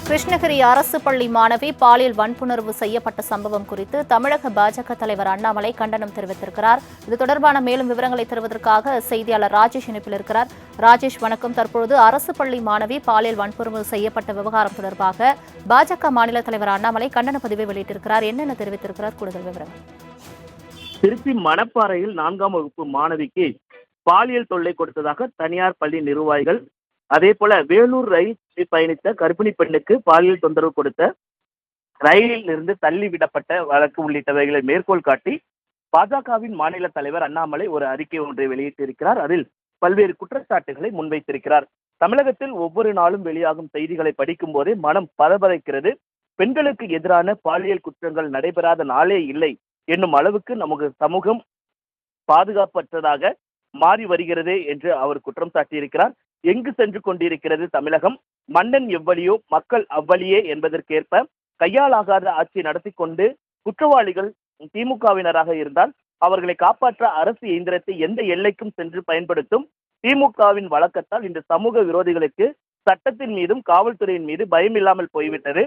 கிருஷ்ணகிரி அரசு பள்ளி மாணவி பாலியல் வன்புணர்வு செய்யப்பட்ட சம்பவம் குறித்து தமிழக பாஜக தலைவர் அண்ணாமலை கண்டனம் தெரிவித்திருக்கிறார். இது தொடர்பான மேலும் விவரங்களை தருவதற்காக செய்தியாளர் ராஜேஷ் இணைப்பில் இருக்கிறார். ராஜேஷ், வணக்கம். தற்பொழுது அரசு பள்ளி மாணவி பாலியல் வன்புணர்வு செய்யப்பட்ட விவகாரம் தொடர்பாக பாஜக மாநில தலைவர் அண்ணாமலை கண்டன பதிவை வெளியிட்டிருக்கிறார். என்னென்ன தெரிவித்திருக்கிறார்? கூடுதல் விவரங்கள். திருச்சி மணப்பாறையில் 4ஆம் வகுப்பு மாணவிக்கு பாலியல் தொல்லை கொடுத்ததாக தனியார் பள்ளி நிர்வாகிகள், அதே போல வேலூர் ரயில் பயணித்த கர்ப்பிணி பெண்ணுக்கு பாலியல் தொந்தரவு கொடுத்த ரயிலில் இருந்து தள்ளிவிடப்பட்ட வழக்கு உள்ளிட்டவைகளை மேற்கோள் காட்டி பாஜகவின் மாநில தலைவர் அண்ணாமலை ஒரு அறிக்கை ஒன்றை வெளியிட்டிருக்கிறார். அதில் பல்வேறு குற்றச்சாட்டுகளை முன்வைத்திருக்கிறார். தமிழகத்தில் ஒவ்வொரு நாளும் வெளியாகும் செய்திகளை படிக்கும் போதே மனம் பதபதைக்கிறது. பெண்களுக்கு எதிரான பாலியல் குற்றங்கள் நடைபெறாத நாளே இல்லை என்னும் அளவுக்கு நமது சமூகம் பாதுகாப்பற்றதாக மாறி வருகிறது என்று அவர் குற்றம் சாட்டியிருக்கிறார். எங்கு சென்று கொண்டிருக்கிறது தமிழகம்? மன்னன் எவ்வளியோ மக்கள் அவ்வளியே என்பதற்கேற்ப கையாலாகாத ஆட்சி நடத்தி கொண்டு குற்றவாளிகள் திமுகவினராக இருந்தால் அவர்களை காப்பாற்ற அரசு இயந்திரத்தை எந்த எல்லைக்கும் சென்று பயன்படுத்தும் திமுகவின் வழக்கத்தால் இந்த சமூக விரோதிகளுக்கு சட்டத்தின் மீதும் காவல்துறையின் மீது பயம் இல்லாமல் போய்விட்டது.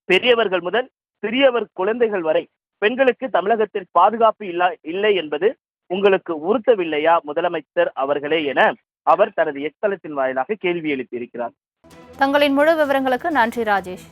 பெரியவர்கள் முதல் சிறியவர் குழந்தைகள் வரை பெண்களுக்கு தமிழகத்தில் பாதுகாப்பு இல்லை என்பது உங்களுக்கு உறுத்தவில்லையா முதலமைச்சர் அவர்களே என அவர் தனது எக்ஸ் தளத்தின் வாயிலாக கேள்வி எழுப்பியிருக்கிறார். தங்களின் முழு விவரங்களுக்கு நன்றி ராஜேஷ்.